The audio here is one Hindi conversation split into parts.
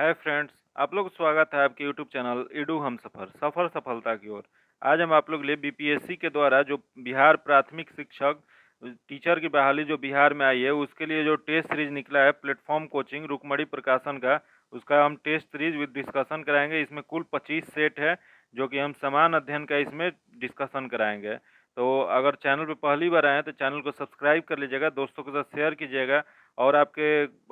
हाय फ्रेंड्स, आप लोग को स्वागत है आपके यूट्यूब चैनल इडू हम सफ़र सफलता की ओर। आज हम आप लोग के लिए बीपीएससी के द्वारा जो बिहार प्राथमिक शिक्षक टीचर की बहाली जो बिहार में आई है उसके लिए जो टेस्ट सीरीज निकला है प्लेटफॉर्म कोचिंग रुकमणी प्रकाशन का, उसका हम टेस्ट सीरीज विद डिस्कशन कराएंगे। इसमें कुल 25 सेट है जो कि हम समान अध्ययन का इसमें डिस्कशन कराएंगे। तो अगर चैनल पर पहली बार आए तो चैनल को सब्सक्राइब कर लीजिएगा, दोस्तों के साथ शेयर कीजिएगा। और आपके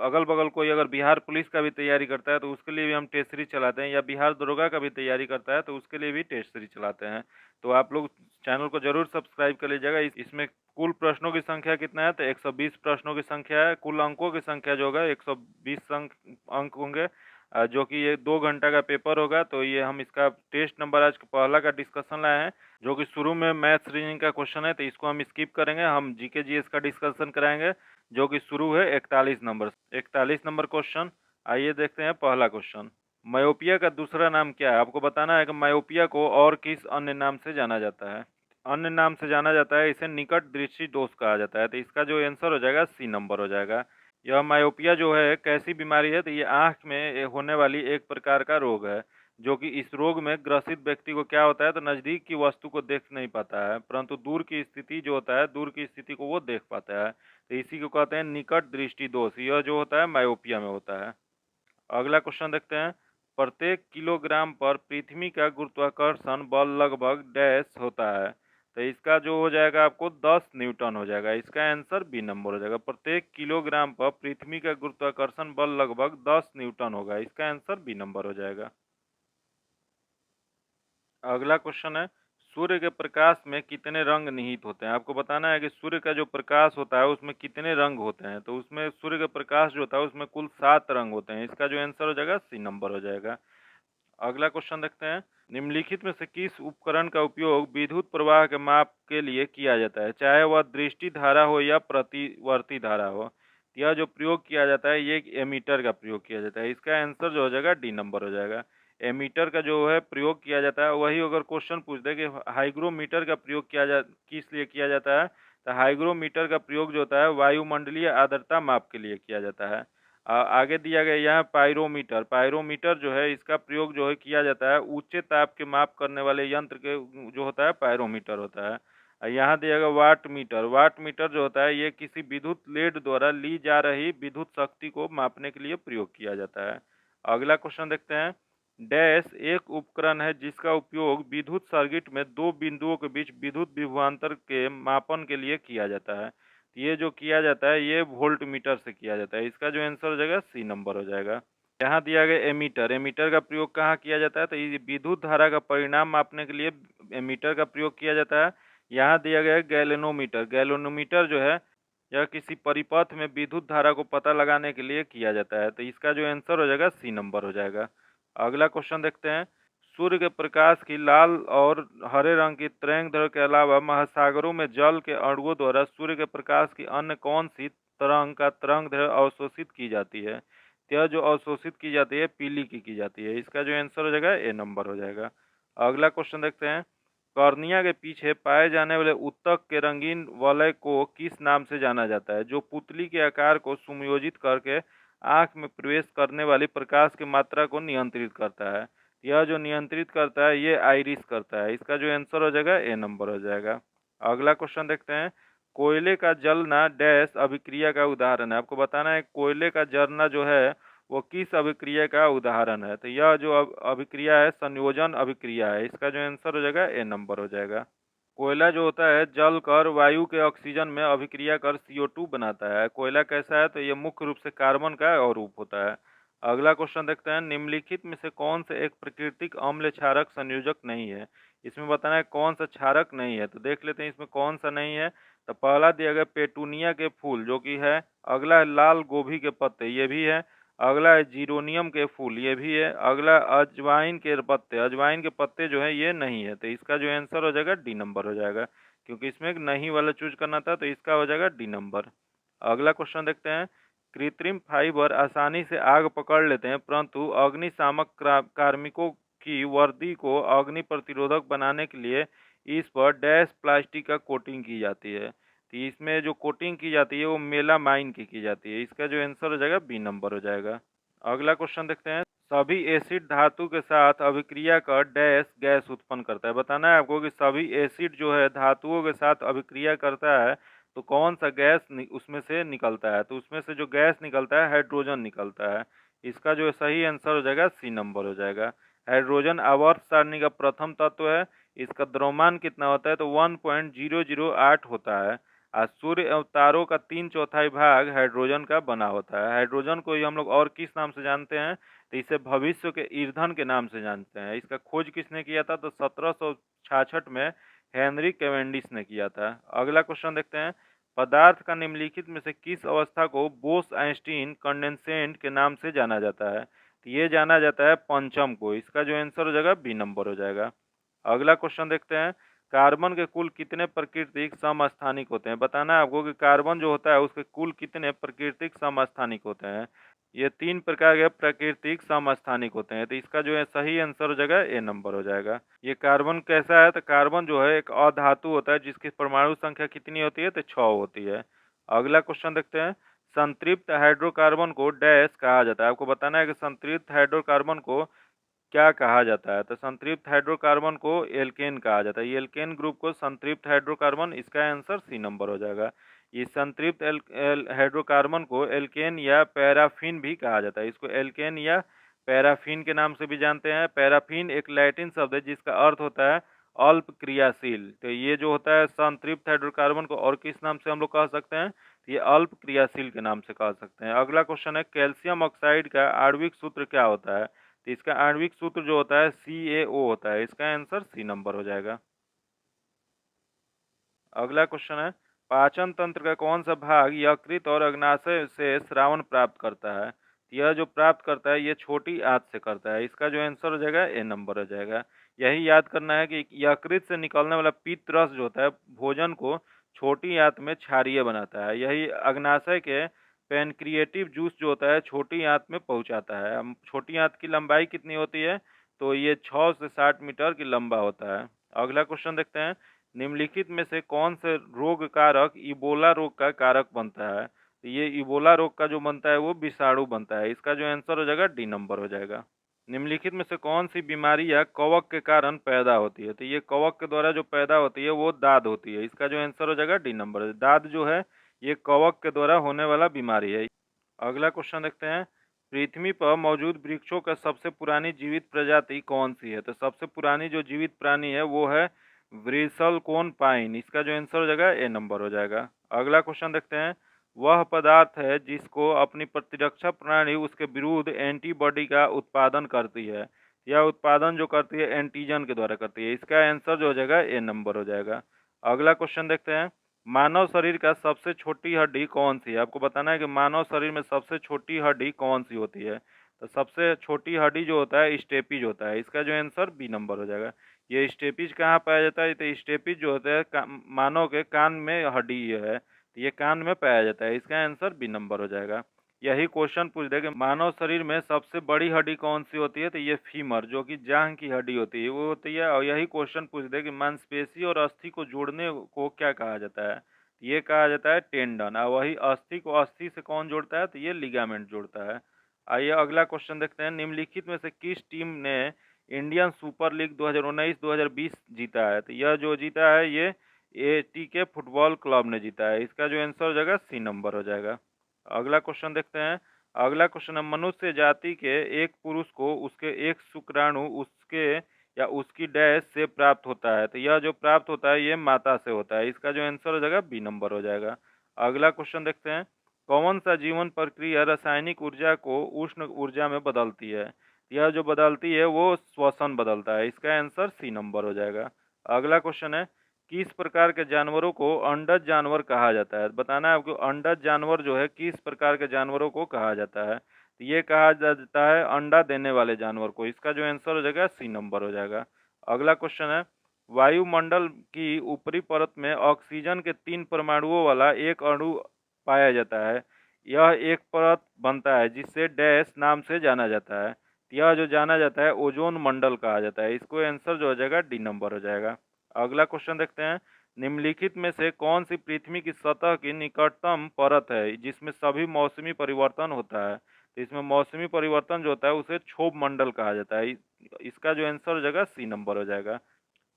अगल बगल कोई अगर बिहार पुलिस का भी तैयारी करता है तो उसके लिए भी हम टेस्ट सीरीज चलाते हैं, या बिहार दरोगा का भी तैयारी करता है तो उसके लिए भी टेस्ट सीरीज चलाते हैं। तो आप लोग चैनल को जरूर सब्सक्राइब कर लीजिएगा। इसमें कुल प्रश्नों की संख्या कितना है तो 120 प्रश्नों की संख्या है। कुल अंकों की संख्या जो होगा 120 अंक होंगे, जो कि ये 2 घंटा का पेपर होगा। तो ये हम इसका टेस्ट नंबर आज पहला का डिस्कशन लाए हैं, जो कि शुरू में मैथ्स रीजनिंग का क्वेश्चन है तो इसको हम स्किप करेंगे। हम जीके जीएस का डिस्कशन कराएंगे जो कि शुरू है 41 नंबर क्वेश्चन। आइए देखते हैं पहला क्वेश्चन। मायोपिया का दूसरा नाम क्या है? आपको बताना है कि मायोपिया को और किस अन्य नाम से जाना जाता है। अन्य नाम से जाना जाता है, इसे निकट दृष्टि दोष कहा जाता है। तो इसका जो आंसर हो जाएगा सी नंबर हो जाएगा। यह मायोपिया जो है कैसी बीमारी है तो ये आंख में होने वाली एक प्रकार का रोग है, जो कि इस रोग में ग्रसित व्यक्ति को क्या होता है तो नजदीक की वस्तु को देख नहीं पाता है, परंतु दूर की स्थिति जो होता है दूर की स्थिति को वो देख पाता है। तो इसी को कहते हैं निकट दृष्टि दोष। यह जो होता है मायोपिया में होता है। अगला क्वेश्चन देखते हैं। प्रत्येक किलोग्राम पर पृथ्वी का गुरुत्वाकर्षण बल लगभग डैश होता है। तो इसका जो हो जाएगा आपको 10 न्यूटन हो जाएगा। इसका आंसर बी नंबर हो जाएगा। प्रत्येक किलोग्राम पर पृथ्वी का गुरुत्वाकर्षण बल लगभग 10 न्यूटन होगा। इसका आंसर बी नंबर हो जाएगा। अगला क्वेश्चन है, सूर्य के प्रकाश में कितने रंग निहित होते हैं? आपको बताना है कि सूर्य का जो प्रकाश होता है उसमें कितने रंग होते हैं। तो उसमें सूर्य का प्रकाश जो होता है उसमें कुल 7 रंग होते हैं। इसका जो आंसर हो जाएगा सी नंबर हो जाएगा। अगला क्वेश्चन देखते हैं। निम्नलिखित में से किस उपकरण का उपयोग विद्युत प्रवाह के माप के लिए किया जाता है, चाहे वह दृष्टि धारा हो या प्रतिवर्ती धारा हो? यह जो प्रयोग किया जाता है ये एक एमीटर का प्रयोग किया जाता है। इसका आंसर जो हो जाएगा डी नंबर हो जाएगा। एमीटर का जो है प्रयोग किया जाता है, वही अगर क्वेश्चन पूछ दे कि हाइग्रोमीटर का प्रयोग किस लिए किया जाता है, तो हाइग्रोमीटर का प्रयोग जो होता है वायुमंडलीय आर्द्रता माप के लिए किया जाता है। आगे दिया गया यहाँ पायरोमीटर। पायरोमीटर जो है इसका प्रयोग जो है किया जाता है ऊंचे ताप के माप करने वाले यंत्र के जो होता है पायरोमीटर होता है। यहाँ दिया गया वाट मीटर। वाट मीटर जो होता है ये किसी विद्युत लेड द्वारा ली जा रही विद्युत शक्ति को मापने के लिए प्रयोग किया जाता है। अगला क्वेश्चन देखते हैं। डैश एक उपकरण है जिसका उपयोग विद्युत सर्किट में दो बिंदुओं के बीच विद्युत विभवांतर के मापन के लिए किया जाता है। ये जो किया जाता है ये वोल्ट मीटर से किया जाता है। इसका जो आंसर हो जाएगा सी नंबर हो जाएगा। यहाँ दिया गया एमीटर। एमीटर का प्रयोग कहाँ किया जाता है तो ये विद्युत धारा का परिणाम मापने के लिए एमीटर का प्रयोग किया जाता है। यहाँ दिया गया गैल्वेनोमीटर। गैल्वेनोमीटर जो है यह किसी परिपथ में विद्युत धारा को पता लगाने के लिए किया जाता है। तो इसका जो आंसर हो जाएगा सी नंबर हो जाएगा। अगला क्वेश्चन देखते हैं। सूर्य के प्रकाश की लाल और हरे रंग की तरंगदैर्घ्य के अलावा महासागरों में जल के अणुओं द्वारा सूर्य के प्रकाश की अन्य कौन सी तरंगदैर्घ्य अवशोषित की जाती है? यह जो अवशोषित की जाती है पीली की जाती है। इसका जो आंसर हो जाएगा ए नंबर हो जाएगा। अगला क्वेश्चन देखते हैं। कॉर्निया के पीछे पाए जाने वाले उत्तक के रंगीन वलय को किस नाम से जाना जाता है, जो पुतली के आकार को सुनियोजित करके आंख में प्रवेश करने वाली प्रकाश की मात्रा को नियंत्रित करता है? यह जो नियंत्रित करता है ये आइरिस करता है। इसका जो आंसर हो जाएगा ए नंबर हो जाएगा। अगला क्वेश्चन देखते हैं। कोयले का जलना डैश अभिक्रिया का उदाहरण है। आपको बताना है कोयले का जलना जो है वो किस अभिक्रिया का उदाहरण है। तो यह जो अभिक्रिया है संयोजन अभिक्रिया है। इसका जो आंसर हो जाएगा ए नंबर हो जाएगा। कोयला जो होता है जल कर वायु के ऑक्सीजन में अभिक्रिया कर CO2 बनाता है। कोयला कैसा है तो ये मुख्य रूप से कार्बन का और रूप होता है। अगला क्वेश्चन देखते हैं। निम्नलिखित में से कौन से एक प्राकृतिक अम्ल क्षारक संयोजक नहीं है? इसमें बताना है कौन सा क्षारक नहीं है। तो देख लेते हैं इसमें कौन सा नहीं है। तो पहला दिया गया पेटूनिया के फूल जो कि है। अगला है लाल गोभी के पत्ते, ये भी है। अगला है जीरोनियम के फूल, ये भी है। अगला अजवाइन के पत्ते, अजवाइन के पत्ते जो है ये नहीं है। तो इसका जो आंसर हो जाएगा डी नंबर हो जाएगा, क्योंकि इसमें नहीं वाला चूज करना था तो इसका हो जाएगा डी नंबर। अगला क्वेश्चन देखते हैं। कृत्रिम फाइबर आसानी से आग पकड़ लेते हैं, परंतु अग्निशामक कार्मिकों की वर्दी को अग्नि प्रतिरोधक बनाने के लिए इस पर डैश प्लास्टिक का कोटिंग की जाती है। तो इसमें जो कोटिंग की जाती है वो मेलामाइन की जाती है। इसका जो आंसर हो जाएगा बी नंबर हो जाएगा। अगला क्वेश्चन देखते हैं। सभी एसिड धातु के साथ अभिक्रिया कर डैश गैस उत्पन्न करता है। बताना है आपको कि सभी एसिड जो है धातुओं के साथ अभिक्रिया करता है तो कौन सा गैस उसमें से निकलता है, तो उसमें से जो गैस निकलता है हाइड्रोजन निकलता है। इसका जो सही आंसर हो जाएगा सी नंबर हो जाएगा। हाइड्रोजन आवर्त सारणी का प्रथम तत्व है। इसका द्रव्यमान कितना होता है तो 1.008 होता है। आज सूर्य अवतारों का 3/4 भाग हाइड्रोजन का बना होता है। हाइड्रोजन को ही हम लोग और किस नाम से जानते हैं तो इसे भविष्य के ईंधन के नाम से जानते हैं। इसका खोज किसने किया था तो 1766 में हेनरी कैवेंडिश ने किया था। अगला क्वेश्चन देखते हैं, पदार्थ का निम्नलिखित में से किस अवस्था को बोस आइंस्टीन कंडेंसेट के नाम से जाना जाता है, तो ये जाना जाता है पंचम को। इसका जो आंसर हो जाएगा बी नंबर हो जाएगा। अगला क्वेश्चन देखते हैं, कार्बन के कुल कितने प्राकृतिक समस्थानिक होते हैं। बताना है आपको कि कार्बन जो होता है उसके कुल कितने प्राकृतिक समस्थानिक होते हैं। ये 3 प्रकार के प्राकृतिक समस्थानिक होते हैं, तो इसका जो है सही आंसर हो जाएगा ए नंबर हो जाएगा। ये कार्बन कैसा है तो कार्बन जो है एक अधातु होता है जिसकी परमाणु संख्या कितनी होती है तो 6 होती है। अगला क्वेश्चन देखते हैं, संतृप्त हाइड्रोकार्बन को डैश कहा जाता है। आपको बताना है कि संतृप्त हाइड्रोकार्बन को क्या कहा जाता है, तो संतृप्त हाइड्रोकार्बन को एल्केन कहा जाता है। ये एल्केन ग्रुप को संतृप्त हाइड्रोकार्बन, इसका आंसर सी नंबर हो जाएगा। इस संतृप्त हाइड्रोकार्बन को एल्केन या पैराफिन भी कहा जाता है। इसको एल्केन या पैराफिन के नाम से भी जानते हैं। पैराफिन एक लैटिन शब्द है जिसका अर्थ होता है अल्प क्रियाशील। तो ये जो होता है संतृप्त हाइड्रोकार्बन को और किस नाम से हम लोग कह सकते हैं, ये अल्प क्रियाशील के नाम से कह सकते हैं। अगला क्वेश्चन है, कैल्शियम ऑक्साइड का आणविक सूत्र क्या होता है, तो इसका आणविक सूत्र जो होता है CaO होता है। इसका आंसर सी नंबर हो जाएगा। अगला क्वेश्चन है, पाचन तंत्र का कौन सा भाग यकृत और अग्नाशय से श्रावण प्राप्त करता है। यह जो प्राप्त करता है ये छोटी आंत से करता है। इसका जो आंसर हो जाएगा ए नंबर हो जाएगा। यही याद करना है कि यकृत से निकलने वाला पित्त रस जो होता है भोजन को छोटी आंत में क्षारीय बनाता है। यही अग्नाशय के पेनक्रिएटिव जूस जो होता है छोटी आंत में पहुंचाता है। छोटी आंत की लंबाई कितनी होती है तो ये 6 से 60 मीटर की लंबा होता है। अगला क्वेश्चन देखते हैं, निम्नलिखित में से कौन से रोग कारक इबोला रोग का कारक बनता है, तो ये इबोला रोग का जो बनता है वो विषाणु बनता है। इसका जो आंसर हो जाएगा डी नंबर हो जाएगा। निम्नलिखित में से कौन सी बीमारी या कवक के कारण पैदा होती है, तो ये कवक के द्वारा जो पैदा होती है वो दाद होती है। इसका जो आंसर हो जाएगा डी नंबर। दाद जो है ये कवक के द्वारा होने वाला बीमारी है। अगला क्वेश्चन देखते हैं, पृथ्वी पर मौजूद वृक्षों का सबसे पुरानी जीवित प्रजाति कौन सी है, तो सबसे पुरानी जो जीवित प्राणी है वो है ब्रिसलकोन पाइन। इसका जो आंसर हो जाएगा ए नंबर हो जाएगा। अगला क्वेश्चन देखते हैं, वह पदार्थ है जिसको अपनी प्रतिरक्षा प्रणाली उसके विरुद्ध एंटीबॉडी का उत्पादन करती है। यह उत्पादन जो करती है एंटीजन के द्वारा करती है। इसका आंसर जो हो जाएगा ए नंबर हो जाएगा। अगला क्वेश्चन देखते हैं, मानव शरीर का सबसे छोटी हड्डी कौन सी है। आपको बताना है कि मानव शरीर में सबसे छोटी हड्डी कौन सी होती है, तो सबसे छोटी हड्डी जो होता है स्टेपिज होता है। इसका जो आंसर बी नंबर हो जाएगा। ये स्टेपिज कहाँ पाया जाता है, तो स्टेपिज जो होता है मानव के कान में हड्डी है, तो ये कान में पाया जाता है। इसका आंसर बी नंबर हो जाएगा। यही क्वेश्चन पूछ दे कि मानव शरीर में सबसे बड़ी हड्डी कौन सी होती है, तो ये फीमर जो कि जांघ की हड्डी होती है वो होती है। और यही क्वेश्चन पूछ दे कि मांसपेशी और अस्थि को जोड़ने को क्या कहा जाता है, ये कहा जाता है टेंडन। और वही अस्थि को अस्थि से कौन जोड़ता है, तो ये लिगामेंट जोड़ता है। आइए अगला क्वेश्चन देखते हैं, निम्नलिखित में से किस टीम ने इंडियन सुपर लीग 2019-2020 जीता है, तो यह जो जीता है ये ATK फुटबॉल क्लब ने जीता है। इसका जो आंसर हो जाएगा सी नंबर हो जाएगा। अगला क्वेश्चन देखते हैं, अगला क्वेश्चन है, मनुष्य जाति के एक पुरुष को उसके एक शुक्राणु उसके या उसकी डैश से प्राप्त होता है, तो यह जो प्राप्त होता है ये माता से होता है। इसका जो आंसर हो जाएगा बी नंबर हो जाएगा। अगला क्वेश्चन देखते हैं, कौन सा जीवन प्रक्रिया रासायनिक ऊर्जा को उष्ण ऊर्जा में बदलती है, यह जो बदलती है वो श्वसन बदलता है। इसका आंसर सी नंबर हो जाएगा। अगला क्वेश्चन है, किस प्रकार के जानवरों को अंडज जानवर कहा जाता है। बताना है आपको अंडज जानवर जो है किस प्रकार के जानवरों को कहा जाता है, तो ये कहा जाता है अंडा देने वाले जानवर को। इसका जो आंसर हो जाएगा सी नंबर हो जाएगा। अगला क्वेश्चन है, वायुमंडल की ऊपरी परत में ऑक्सीजन के 3 परमाणुओं वाला एक अणु पाया जाता है। यह एक परत बनता है जिससे डैश नाम से जाना जाता है। यह जो जाना जाता है ओजोन मंडल कहा जाता है। इसको आंसर जो हो जाएगा डी नंबर हो जाएगा। अगला क्वेश्चन देखते हैं, निम्नलिखित में से कौन सी पृथ्वी की सतह की निकटतम परत है जिसमें सभी मौसमी परिवर्तन होता है, तो इसमें मौसमी परिवर्तन जो होता है उसे क्षोभ मंडल कहा जाता है। इसका जो आंसर हो जाएगा सी नंबर हो जाएगा।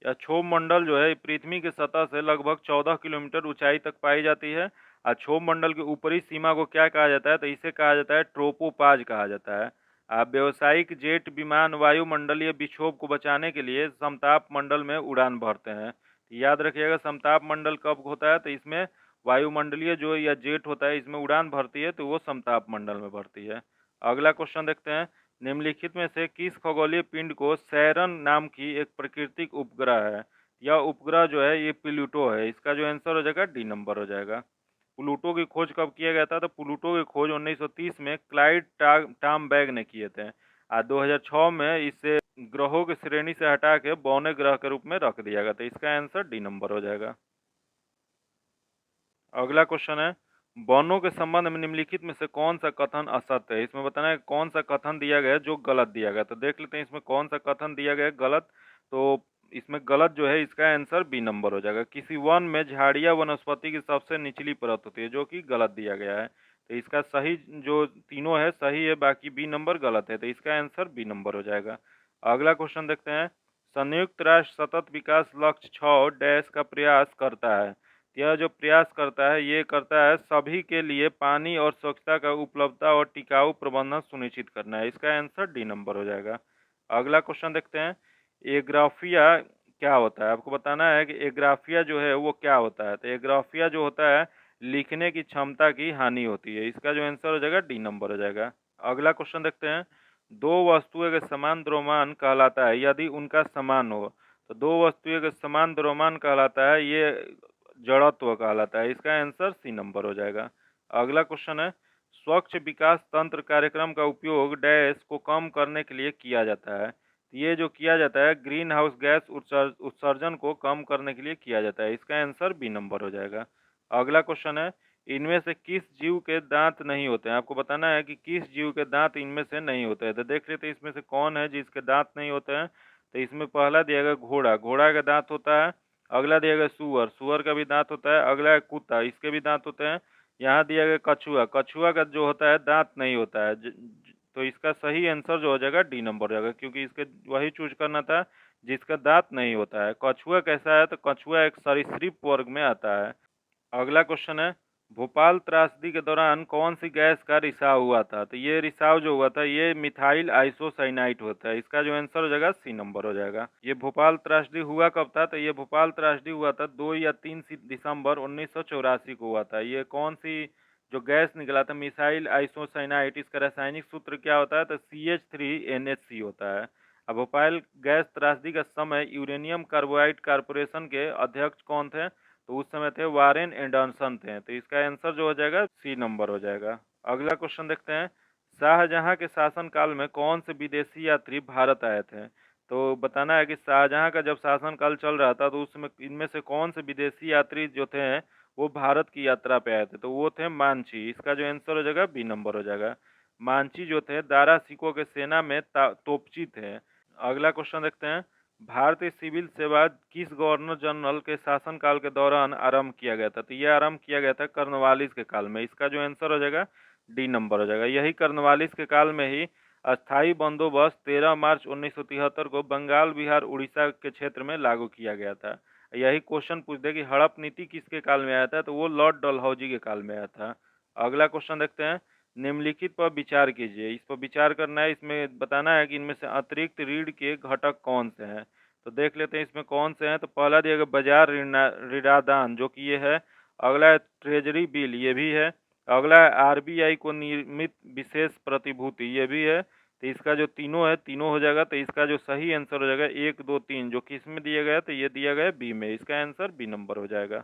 या क्षोभ मंडल जो है पृथ्वी की सतह से लगभग 14 किलोमीटर ऊंचाई तक पाई जाती है। और क्षोभ मंडल की ऊपरी सीमा को क्या कहा जाता है, तो इसे कहा जाता है ट्रोपोपाज कहा जाता है। व्यावसायिक जेट विमान वायुमंडलीय विक्षोभ को बचाने के लिए समताप मंडल में उड़ान भरते हैं। याद रखिएगा समताप मंडल कब होता है, तो इसमें वायुमंडलीय जो या जेट होता है इसमें उड़ान भरती है तो वो समताप मंडल में भरती है। अगला क्वेश्चन देखते हैं, निम्नलिखित में से किस खगोलीय पिंड को सैरन नाम की एक प्राकृतिक उपग्रह है। यह उपग्रह जो है ये प्लूटो है। इसका जो आंसर हो जाएगा डी नंबर हो जाएगा। प्लूटो की खोज कब किया गया था, तो प्लूटो की खोज 1930 में क्लाइड टॉमबैग ने किए थे। 2006 में इसे ग्रहों की श्रेणी से हटा के बौने ग्रह के रूप में रख दिया गया था। इसका आंसर डी नंबर हो जाएगा। अगला क्वेश्चन है, वनों के संबंध में निम्नलिखित में से कौन सा कथन असत्य है। इसमें बताना है कौन सा कथन दिया गया है जो गलत दिया गया। तो देख लेते हैं इसमें कौन सा कथन दिया गया है गलत। तो इसमें गलत जो है इसका आंसर बी नंबर हो जाएगा। किसी वन में झाड़ियां वनस्पति की सबसे निचली परत होती है, जो कि गलत दिया गया है। तो इसका सही जो तीनों है सही है, बाकी बी नंबर गलत है, तो इसका आंसर बी नंबर हो जाएगा। अगला क्वेश्चन देखते हैं, संयुक्त राष्ट्र सतत विकास लक्ष्य 6 डैश का प्रयास करता है। यह जो प्रयास करता है ये करता है सभी के लिए पानी और स्वच्छता का उपलब्धता और टिकाऊ प्रबंधन सुनिश्चित करना है। इसका आंसर डी नंबर हो जाएगा। अगला क्वेश्चन देखते हैं, एग्राफिया क्या होता है। आपको बताना है कि एग्राफिया जो है वो क्या होता है। तो एग्राफिया जो होता है लिखने की क्षमता की हानि होती है। इसका जो आंसर हो जाएगा डी नंबर हो जाएगा। अगला क्वेश्चन देखते हैं, दो वस्तुएं का समान द्रव्यमान कहलाता है यदि उनका समान हो। तो दो वस्तुएं का समान द्रव्यमान कहलाता है, ये जड़त्व कहलाता है। इसका आंसर सी नंबर हो जाएगा। अगला क्वेश्चन है, स्वच्छ विकास तंत्र कार्यक्रम का उपयोग डैश को कम करने के लिए किया जाता है। ये जो किया जाता है ग्रीन हाउस गैस उत्सर्जन को कम करने के लिए किया जाता है। इसका आंसर बी नंबर हो जाएगा। अगला क्वेश्चन है, इनमें से किस जीव के दांत नहीं होते हैं। आपको बताना है कि किस जीव के दांत इनमें से नहीं होते हैं। तो देख लेते हैं इसमें से कौन है जिसके दांत नहीं होते हैं। तो इसमें पहला दिया गया घोड़ा, घोड़ा का दांत होता है। अगला दिया गया सुअर, सुअर का भी दांत होता है। अगला है कुत्ता, इसके भी दांत होते हैं। यहाँ दिया गया कछुआ, कछुआ का जो होता है दांत नहीं होता है। तो इसका सही आंसर जो हो जाएगा डी नंबर हो जाएगा, क्योंकि इसके वही चूज करना था जिसका दांत नहीं होता है। कछुआ कैसा है, तो कछुआ एक सरीसृप वर्ग में आता है। अगला क्वेश्चन है, भोपाल त्रासदी के दौरान कौन सी गैस का रिसाव हुआ था। तो ये रिसाव जो हुआ था ये मिथाइल आइसोसाइनाइट होता है। इसका जो आंसर हो जाएगा सी नंबर हो जाएगा। ये भोपाल त्रासदी हुआ कब था, तो ये भोपाल त्रासदी हुआ था 2 या 3 दिसंबर 1984 को हुआ था। ये कौन सी जो गैस निकला था मिथाइल आइसोसाइनाइट, इसका रासायनिक सूत्र क्या होता है, तो CH3NHC होता है। अब भोपाल गैस त्रासदी का समय यूरेनियम कार्बाइड कारपोरेशन के अध्यक्ष कौन थे, तो उस समय थे वारेन एंडरसन थे। तो इसका आंसर जो हो जाएगा सी नंबर हो जाएगा। अगला क्वेश्चन देखते हैं, शाहजहां के शासनकाल में कौन से विदेशी यात्री भारत आए थे। तो बताना है कि शाहजहां का जब शासनकाल चल रहा था तो उसमें इनमें से कौन से विदेशी यात्री जो थे वो भारत की यात्रा पे आए थे। तो वो थे मांझी। इसका जो आंसर हो जाएगा बी नंबर हो जाएगा। मांझी जो थे दारा सिकों के सेना में तोपची थे। अगला क्वेश्चन देखते हैं, भारतीय सिविल सेवा किस गवर्नर जनरल के शासनकाल के दौरान आरंभ किया गया था। तो यह आरंभ किया गया था कर्नवालिस के काल में। इसका जो आंसर हो जाएगा डी नंबर हो जाएगा। यही कर्नवालिस के काल में ही अस्थाई बंदोबस्त 13 मार्च 1973 को बंगाल बिहार उड़ीसा के क्षेत्र में लागू किया गया था। यही क्वेश्चन पूछते कि हड़प नीति किसके काल में आया था, तो वो लॉर्ड डलहौजी के काल में आया था। अगला क्वेश्चन देखते हैं, निम्नलिखित पर विचार कीजिए। इस पर विचार करना है, इसमें बताना है कि इनमें से अतिरिक्त ऋण के घटक कौन से हैं। तो देख लेते हैं इसमें कौन से हैं। तो पहला दिया गया बाजार ऋणादान जो कि ये है। अगला है ट्रेजरी बिल, ये भी है। अगला है RBI को निर्मित विशेष प्रतिभूति, ये भी है। तो इसका जो तीनों है तीनों हो जाएगा। तो इसका जो सही आंसर हो जाएगा 1 2 3, जो किस में दिया गया, तो ये दिया गया बी में। इसका आंसर बी नंबर हो जाएगा।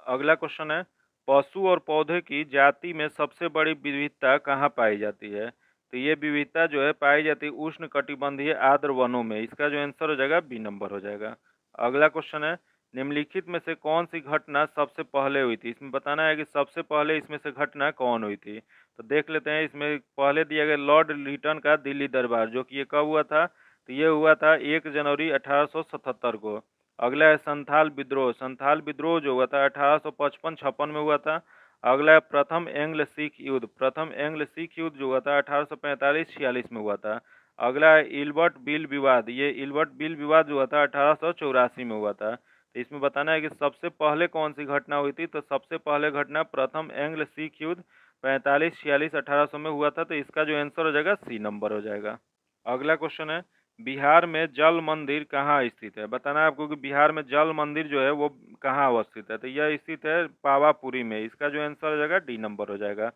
अगला क्वेश्चन है, पशु और पौधे की जाति में सबसे बड़ी विविधता कहाँ पाई जाती है। तो ये विविधता जो है पाई जाती है उष्ण कटिबंधीय आर्द्र वनों में। इसका जो आंसर हो जाएगा बी नंबर हो जाएगा। अगला क्वेश्चन है, निम्नलिखित में से कौन सी घटना सबसे पहले हुई थी। इसमें बताना है कि सबसे पहले इसमें से घटना कौन हुई थी। तो देख लेते हैं, इसमें पहले दिया गया लॉर्ड लिटन का दिल्ली दरबार, जो कि ये कब हुआ था, तो ये हुआ था 1 जनवरी 1877 को। अगला है संथाल विद्रोह, संथाल विद्रोह जो हुआ था 1855-56 में हुआ था। अगला है प्रथम एंग्ल सिख युद्ध। प्रथम एंग्ल सिख युद्ध जो हुआ था 1845-46 में हुआ था। अगला है इल्बर्ट बिल विवाद। ये इल्बर्ट बिल विवाद जो हुआ था 1884 में हुआ था। तो इसमें बताना है कि सबसे पहले कौन सी घटना हुई थी। तो सबसे पहले घटना प्रथम एंग्ल सिख युद्ध 45-46-1800 में हुआ था। तो इसका जो आंसर हो जाएगा सी नंबर हो जाएगा। अगला क्वेश्चन है बिहार में जल मंदिर कहाँ स्थित है। बताना है आपको कि बिहार में जल मंदिर जो है वो कहाँ अवस्थित है। तो यह स्थित है पावापुरी में। इसका जो आंसर हो जाएगा डी नंबर हो जाएगा।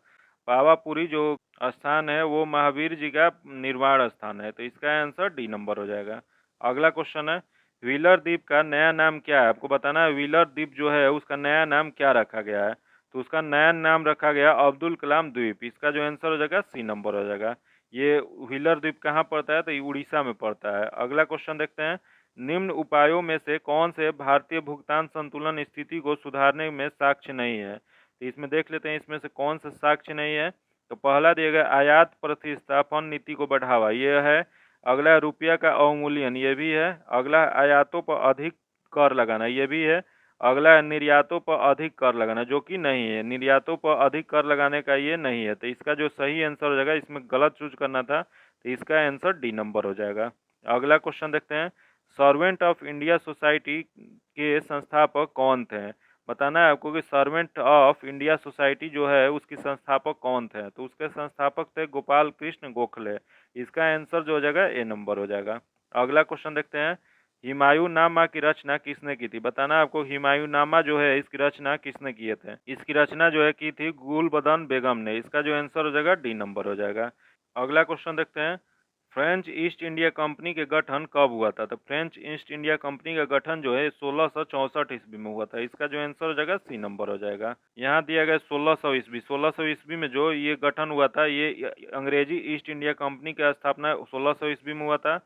पावापुरी जो स्थान है वो महावीर जी का निर्वाण स्थान है। तो इसका आंसर डी नंबर हो जाएगा। अगला क्वेश्चन है व्हीलर द्वीप का नया नाम क्या है। आपको बताना है व्हीलर द्वीप जो है उसका नया नाम क्या रखा गया है। तो उसका नया नाम रखा गया अब्दुल कलाम द्वीप। इसका जो आंसर हो जाएगा सी नंबर हो जाएगा। ये व्हीलर द्वीप कहाँ पड़ता है। तो ये उड़ीसा में पड़ता है। अगला क्वेश्चन देखते हैं निम्न उपायों में से कौन से भारतीय भुगतान संतुलन स्थिति को सुधारने में साक्ष्य नहीं है। तो इसमें देख लेते हैं इसमें से कौन सा साक्ष्य नहीं है। तो पहला दिया गया आयात प्रतिस्थापन नीति को बढ़ावा, ये है। अगला है रुपया का अवमूल्यन, ये भी है। अगला है आयातों पर अधिक कर लगाना, ये भी है। अगला है निर्यातों पर अधिक कर लगाना, जो कि नहीं है। निर्यातों पर अधिक कर लगाने का ये नहीं है। तो इसका जो सही आंसर हो जाएगा, इसमें गलत चूज करना था, तो इसका आंसर डी नंबर हो जाएगा। अगला क्वेश्चन देखते हैं सर्वेंट ऑफ इंडिया सोसाइटी के संस्थापक कौन थे। बताना है आपको कि सर्वेंट ऑफ इंडिया सोसाइटी जो है उसकी संस्थापक कौन थे। तो उसके संस्थापक थे गोपाल कृष्ण गोखले। इसका आंसर जो हो जाएगा ए नंबर हो जाएगा। अगला क्वेश्चन देखते हैं हुमायूंनामा की रचना किसने की थी। बताना आपको हुमायूंनामा जो है इसकी रचना किसने किए थे। इसकी रचना जो है की थी गुलबदन बेगम ने। इसका जो आंसर हो जाएगा डी नंबर हो जाएगा। अगला क्वेश्चन देखते हैं फ्रेंच ईस्ट इंडिया कंपनी के गठन कब हुआ था। तो फ्रेंच ईस्ट इंडिया कंपनी का गठन जो है 1664 ईस्वी में हुआ था। इसका जो आंसर हो जाएगा सी नंबर हो जाएगा। यहाँ दिया गया 1600 ईस्वी। 1600 ईस्वी में जो ये गठन हुआ था, ये अंग्रेजी ईस्ट इंडिया कंपनी की स्थापना 1600 ईस्वी में हुआ था।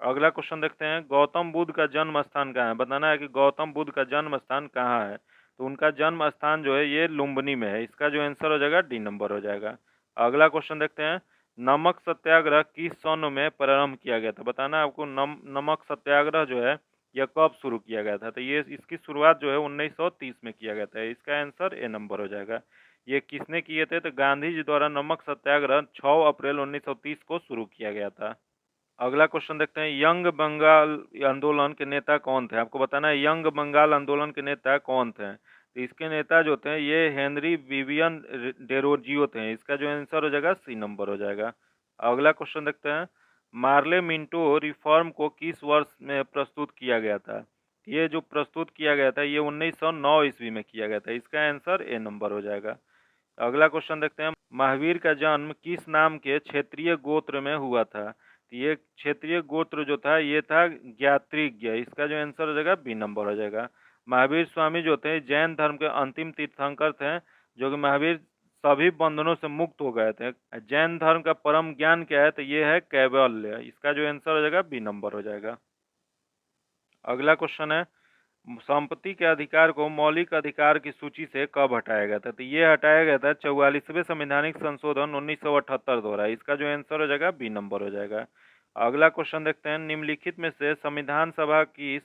अगला क्वेश्चन देखते हैं गौतम बुद्ध का जन्म स्थान कहाँ है। बताना है कि गौतम बुद्ध का जन्म स्थान कहाँ है। तो उनका जन्म स्थान जो है ये लुम्बिनी में है। इसका जो आंसर हो जाएगा डी नंबर हो जाएगा। अगला क्वेश्चन देखते हैं नमक सत्याग्रह किस सन में प्रारंभ किया गया था। बताना आपको नमक सत्याग्रह जो है यह कब शुरू किया गया था। तो ये इसकी शुरुआत जो है 1930 में किया गया था। इसका आंसर ए नंबर हो जाएगा। ये किसने किए थे। तो गांधी जी द्वारा नमक सत्याग्रह 6 अप्रैल 1930 को शुरू किया गया था। अगला क्वेश्चन देखते हैं यंग बंगाल आंदोलन के नेता कौन थे। आपको बताना है यंग बंगाल आंदोलन के नेता कौन थे। तो इसके नेता जो थे ये हेनरी विवियन डेरोजियो थे। इसका जो आंसर हो जाएगा सी नंबर हो जाएगा। अगला क्वेश्चन देखते हैं मार्ले मिंटो रिफॉर्म को किस वर्ष में प्रस्तुत किया गया था। ये जो प्रस्तुत किया गया था ये 1909 ईस्वी में किया गया था। इसका आंसर ए नंबर हो जाएगा। अगला क्वेश्चन देखते हैं महावीर का जन्म किस नाम के क्षेत्रीय गोत्र में हुआ था। तो ये क्षेत्रीय गोत्र जो था ये था ज्ञात्रिज्ञ। इसका जो आंसर हो जाएगा बी नंबर हो जाएगा। महावीर स्वामी जो थे जैन धर्म के अंतिम तीर्थंकर थे, जो कि महावीर सभी बंधनों से मुक्त हो गए थे। जैन धर्म का परम ज्ञान क्या है। तो ये है कैवल्य। इसका जो आंसर हो जाएगा बी नंबर हो जाएगा। अगला क्वेश्चन है संपत्ति के अधिकार को मौलिक अधिकार की सूची से कब हटाया गया था। तो ये हटाया गया था 44वें संवैधानिक संशोधन 1978 द्वारा। इसका जो आंसर हो जाएगा बी नंबर हो जाएगा। अगला क्वेश्चन देखते हैं निम्नलिखित में से संविधान सभा की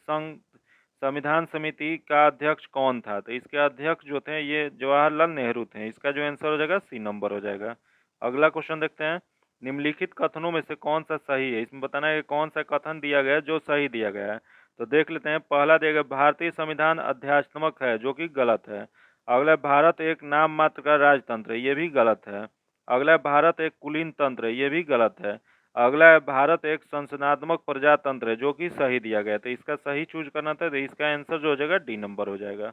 संविधान समिति का अध्यक्ष कौन था। तो इसके अध्यक्ष जो थे ये जवाहरलाल नेहरू थे। इसका जो आंसर हो जाएगा सी नंबर हो जाएगा। अगला क्वेश्चन देखते हैं निम्नलिखित कथनों में से कौन सा सही है। इसमें बताना है कौन सा कथन दिया गया है जो सही दिया गया है। तो देख लेते हैं पहला दिया गया भारतीय संविधान अध्यात्मक है, जो कि गलत है। अगला भारत एक नाम मात्र का राजतंत्र है, ये भी गलत है। अगला भारत एक कुलीन तंत्र है, ये भी गलत है। अगला है भारत एक संसदात्मक प्रजातंत्र है, जो कि सही दिया गया है। तो इसका सही चूज करना था। तो इसका आंसर जो हो जाएगा डी नंबर हो जाएगा।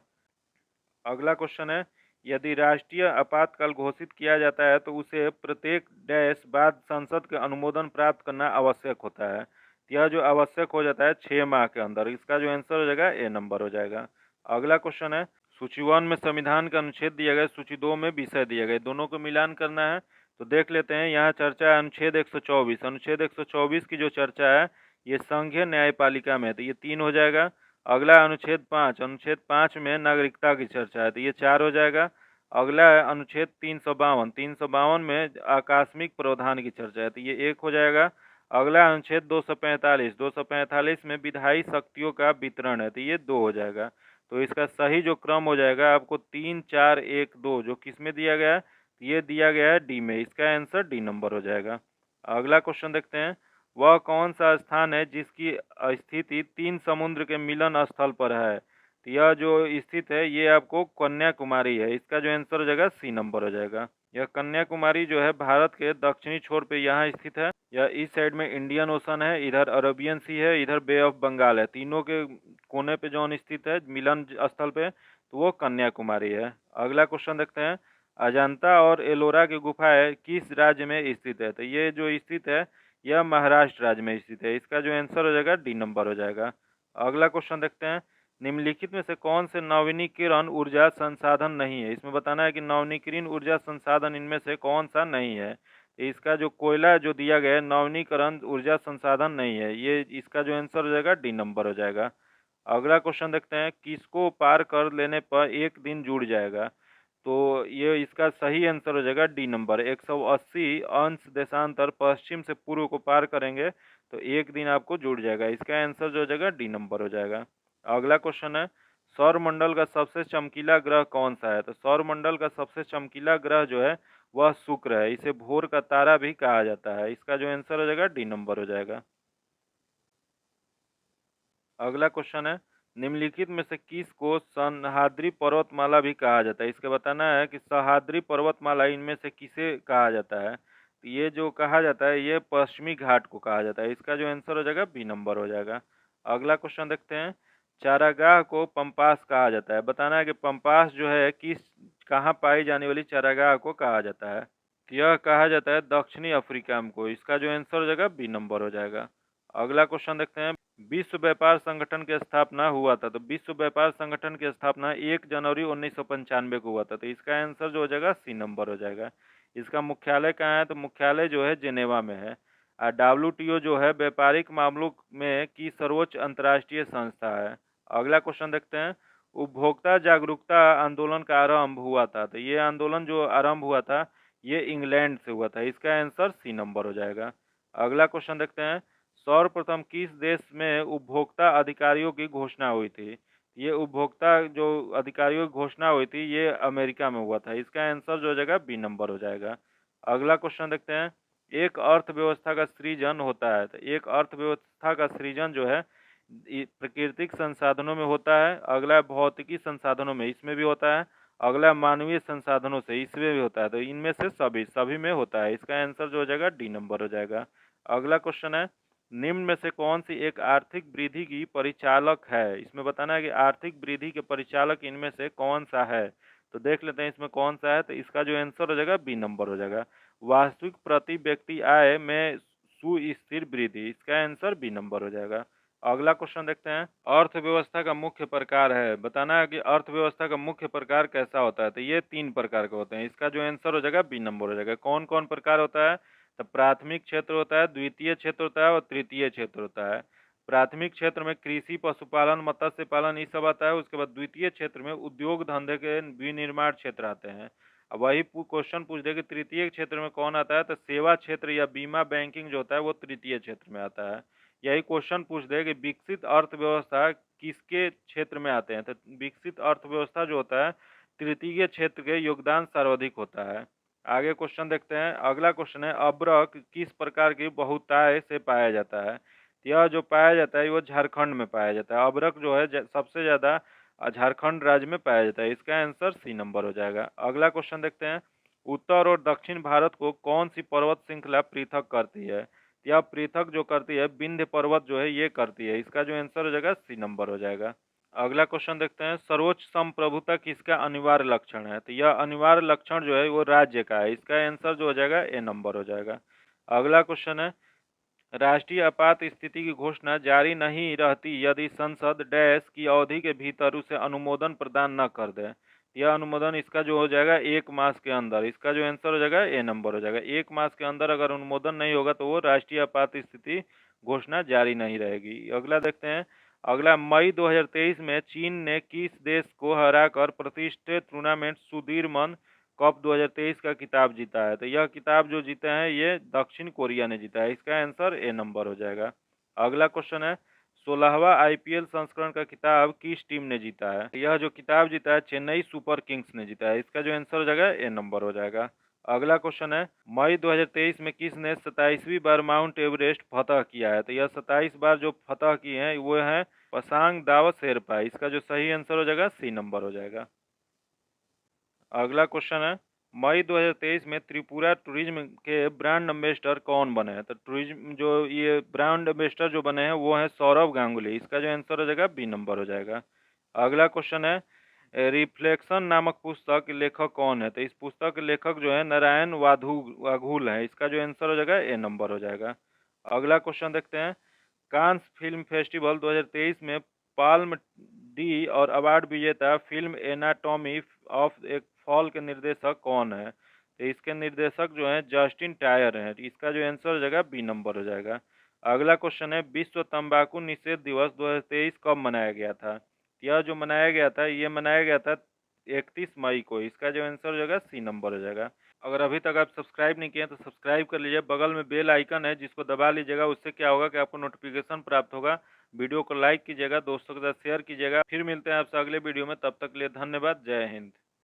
अगला क्वेश्चन है यदि राष्ट्रीय आपातकाल घोषित किया जाता है तो उसे प्रत्येक डैश बाद संसद के अनुमोदन प्राप्त करना आवश्यक होता है। यह जो आवश्यक हो जाता है 6 माह के अंदर। इसका जो आंसर हो जाएगा ए नंबर हो जाएगा। अगला क्वेश्चन है सूची 1 में संविधान का अनुच्छेद दिया गया, सूची 2 में विषय दिया गया, दोनों को मिलान करना है। तो देख लेते हैं यहाँ चर्चा है अनुच्छेद 124। अनुच्छेद 124 की जो चर्चा है ये संघीय न्यायपालिका में है, तो ये 3 हो जाएगा। अगला अनुच्छेद 5। अनुच्छेद 5 में नागरिकता की चर्चा है, तो ये 4 हो जाएगा। अगला है अनुच्छेद 352। 352 में आकस्मिक प्रावधान की चर्चा है, तो ये 1 हो जाएगा। अगला अनुच्छेद 245। 245 में विधायी शक्तियों का वितरण है, तो ये 2 हो जाएगा। तो इसका सही जो क्रम हो जाएगा आपको 3 4 1 2 जो किस में दिया गया है, ये दिया गया है डी में। इसका आंसर डी नंबर हो जाएगा। अगला क्वेश्चन देखते हैं, वह कौन सा स्थान है जिसकी स्थिति 3 समुद्र के मिलन स्थल पर है। तो यह जो स्थित है ये आपको कन्याकुमारी है। इसका जो आंसर हो जाएगा सी नंबर हो जाएगा। यह कन्याकुमारी जो है भारत के दक्षिणी छोर पे यहाँ स्थित है। यह इस साइड में इंडियन ओशन है, इधर अरेबियन सी है, इधर बे ऑफ बंगाल है। तीनों के कोने पे जो स्थित है मिलन स्थल पे, तो वो कन्याकुमारी है। अगला क्वेश्चन देखते हैं, अजंता और एलोरा की गुफाएं किस राज्य में स्थित है। तो ये जो स्थित है यह महाराष्ट्र राज्य में स्थित है। इसका जो आंसर हो जाएगा डी नंबर हो जाएगा। अगला क्वेश्चन देखते हैं, निम्नलिखित में से कौन से नवीनीकरण ऊर्जा संसाधन नहीं है। इसमें बताना है कि नवीनीकरण ऊर्जा संसाधन इनमें से कौन सा नहीं है। इसका जो कोयला जो दिया गया है नवीनीकरण ऊर्जा संसाधन नहीं है, ये इसका जो आंसर हो जाएगा डी नंबर हो जाएगा। अगला क्वेश्चन देखते हैं, किसको पार कर लेने पर एक दिन जुड़ जाएगा। तो ये इसका सही आंसर हो जाएगा डी नंबर। 180 अंश देशांतर पश्चिम से पूर्व को पार करेंगे तो एक दिन आपको जुड़ जाएगा। इसका आंसर जो हो जाएगा डी नंबर हो जाएगा। अगला क्वेश्चन है, सौरमंडल का सबसे चमकीला ग्रह कौन सा है। तो सौरमंडल का सबसे चमकीला ग्रह जो है वह शुक्र है। इसे भोर का तारा भी कहा जाता है। इसका जो आंसर हो जाएगा डी नंबर हो जाएगा। अगला क्वेश्चन है, निम्नलिखित में से किस को सह्याद्री पर्वतमाला भी कहा जाता है। इसके बताना है कि सह्याद्री पर्वतमाला इनमें से किसे कहा जाता है। तो ये जो कहा जाता है ये पश्चिमी घाट को कहा जाता है। इसका जो आंसर हो जाएगा बी नंबर हो जाएगा। अगला क्वेश्चन देखते हैं, चारागाह को पंपास कहा जाता है। बताना है कि पंपास जो है किस कहाँ पाई जाने वाली चारागाह को कहा जाता है। तो यह कहा जाता है दक्षिणी अफ्रीका को। इसका जो आंसर हो जाएगा बी नंबर हो जाएगा। अगला क्वेश्चन देखते हैं, विश्व व्यापार संगठन की स्थापना हुआ था। तो विश्व व्यापार संगठन की स्थापना 1 जनवरी 1995 को हुआ था। तो इसका आंसर जो हो जाएगा सी नंबर हो जाएगा। इसका मुख्यालय कहाँ है। तो मुख्यालय जो है जेनेवा में है। और WTO जो है व्यापारिक मामलों में की सर्वोच्च अंतर्राष्ट्रीय संस्था है। अगला क्वेश्चन देखते हैं, उपभोक्ता जागरूकता आंदोलन का आरंभ हुआ था। तो ये आंदोलन जो आरंभ हुआ था ये इंग्लैंड से हुआ था। इसका आंसर सी नंबर हो जाएगा। अगला क्वेश्चन देखते हैं, सर्वप्रथम किस देश में उपभोक्ता अधिकारियों की घोषणा हुई थी। ये उपभोक्ता जो अधिकारियों की घोषणा हुई थी ये अमेरिका में हुआ था। इसका आंसर जो हो जाएगा बी नंबर हो जाएगा। अगला क्वेश्चन देखते हैं, एक अर्थव्यवस्था का सृजन होता है। तो एक अर्थव्यवस्था का सृजन जो है प्राकृतिक संसाधनों में होता है। अगला भौतिकी संसाधनों में, इसमें भी होता है। अगला मानवीय संसाधनों से, इसमें भी होता है। तो इनमें से सभी में होता है। इसका आंसर जो हो जाएगा डी नंबर हो जाएगा। अगला क्वेश्चन है, निम्न में से कौन सी एक आर्थिक वृद्धि की परिचालक है। इसमें बताना है कि आर्थिक वृद्धि के परिचालक इनमें से कौन सा है। तो देख लेते हैं इसमें कौन सा है। तो इसका जो आंसर हो जाएगा बी नंबर हो जाएगा, वास्तविक प्रति व्यक्ति आय में सुस्थिर वृद्धि। इसका आंसर बी नंबर हो जाएगा। अगला क्वेश्चन देखते हैं, अर्थव्यवस्था का मुख्य प्रकार है। बताना है कि अर्थव्यवस्था का मुख्य प्रकार कैसा होता है। तो ये 3 प्रकार के होते हैं। इसका जो आंसर हो जाएगा बी नंबर हो जाएगा। कौन कौन प्रकार होता है। तो प्राथमिक क्षेत्र होता है, द्वितीय क्षेत्र होता है और तृतीय क्षेत्र होता है। प्राथमिक क्षेत्र में कृषि, पशुपालन, मत्स्य पालन ये सब आता है। उसके बाद द्वितीय क्षेत्र में उद्योग धंधे के विनिर्माण क्षेत्र आते हैं। अब वही क्वेश्चन पूछ दे कि तृतीय क्षेत्र में कौन आता है। तो सेवा क्षेत्र या बीमा बैंकिंग जो होता है वो तृतीय क्षेत्र में आता है। यही क्वेश्चन पूछ दे कि विकसित अर्थव्यवस्था किसके क्षेत्र में आते हैं। तो विकसित अर्थव्यवस्था जो होता है तृतीय क्षेत्र के योगदान सर्वाधिक होता है। आगे क्वेश्चन देखते हैं। अगला क्वेश्चन है, अब्रक किस प्रकार की बहुतायत से पाया जाता है। यह जो पाया जाता है वो झारखंड में पाया जाता है। अब्रक जो है सबसे ज्यादा झारखंड राज्य में पाया जाता है। इसका आंसर सी नंबर हो जाएगा। अगला क्वेश्चन देखते हैं, उत्तर और दक्षिण भारत को कौन सी पर्वत श्रृंखला पृथक करती है। यह पृथक जो करती है विंध्य पर्वत जो है ये करती है। इसका जो आंसर हो जाएगा सी नंबर हो जाएगा। अगला क्वेश्चन देखते हैं, सर्वोच्च संप्रभुता किसका अनिवार्य लक्षण है। तो यह अनिवार्य लक्षण जो है वो राज्य का है। इसका आंसर जो हो जाएगा ए नंबर हो जाएगा। अगला क्वेश्चन है, राष्ट्रीय आपात स्थिति की घोषणा जारी नहीं रहती यदि संसद डैश की अवधि के भीतर उसे अनुमोदन प्रदान न कर दे। यह अनुमोदन इसका जो हो जाएगा 1 मास के अंदर। इसका जो आंसर हो जाएगा ए नंबर हो जाएगा। 1 मास के अंदर अगर अनुमोदन नहीं होगा तो वो राष्ट्रीय आपात स्थिति घोषणा जारी नहीं रहेगी। अगला देखते हैं, अगला मई 2023 में चीन ने किस देश को हराकर प्रतिष्ठित टूर्नामेंट सुदीरमन कप 2023 का किताब जीता है। तो यह किताब जो जीता है ये दक्षिण कोरिया ने जीता है। इसका आंसर ए नंबर हो जाएगा। अगला क्वेश्चन है, 16वां आईपीएल संस्करण का खिताब किस टीम ने जीता है? यह जो खिताब जीता है चेन्नई सुपर किंग्स ने जीता है। इसका जो आंसर हो जाएगा ए नंबर हो जाएगा। अगला क्वेश्चन है, मई 2023 में किसने 27वीं बार माउंट एवरेस्ट फतह किया है? तो यह 27 बार जो फतह किए हैं वो है पसांग दाव शेरपा। इसका जो सही आंसर हो जाएगा सी नंबर हो जाएगा। अगला क्वेश्चन है, मई 2023 में त्रिपुरा टूरिज्म के ब्रांड एम्बेसडर कौन बने हैं? तो टूरिज्म जो ये ब्रांड एम्बेसडर जो बने हैं वो हैं सौरभ गांगुली। इसका जो आंसर हो जाएगा बी नंबर हो जाएगा। अगला क्वेश्चन है, रिफ्लेक्शन नामक पुस्तक के लेखक कौन है? तो इस पुस्तक के लेखक जो है नारायण वाघुल है। इसका जो आंसर हो जाएगा ए नंबर हो जाएगा। अगला क्वेश्चन देखते हैं, कांस फिल्म फेस्टिवल 2023 में पाल्म डी और अवार्ड विजेता फिल्म एनाटॉमी ऑफ एक फॉल के निर्देशक कौन है? तो इसके निर्देशक जो हैं जस्टिन टायर हैं। इसका जो आंसर हो जाएगा बी नंबर हो जाएगा। अगला क्वेश्चन है, विश्व तंबाकू निषेध दिवस 2023 कब मनाया गया था? यह जो मनाया गया था ये मनाया गया था 31 मई को। इसका जो आंसर हो जाएगा सी नंबर हो जाएगा। अगर अभी तक आप सब्सक्राइब नहीं किए तो सब्सक्राइब कर लीजिए। बगल में बेल आइकन है जिसको दबा लीजिएगा। उससे क्या होगा कि आपको नोटिफिकेशन प्राप्त होगा। वीडियो को लाइक कीजिएगा, दोस्तों के साथ शेयर कीजिएगा। फिर मिलते हैं आपसे अगले वीडियो में, तब तक के लिए धन्यवाद। जय हिंद।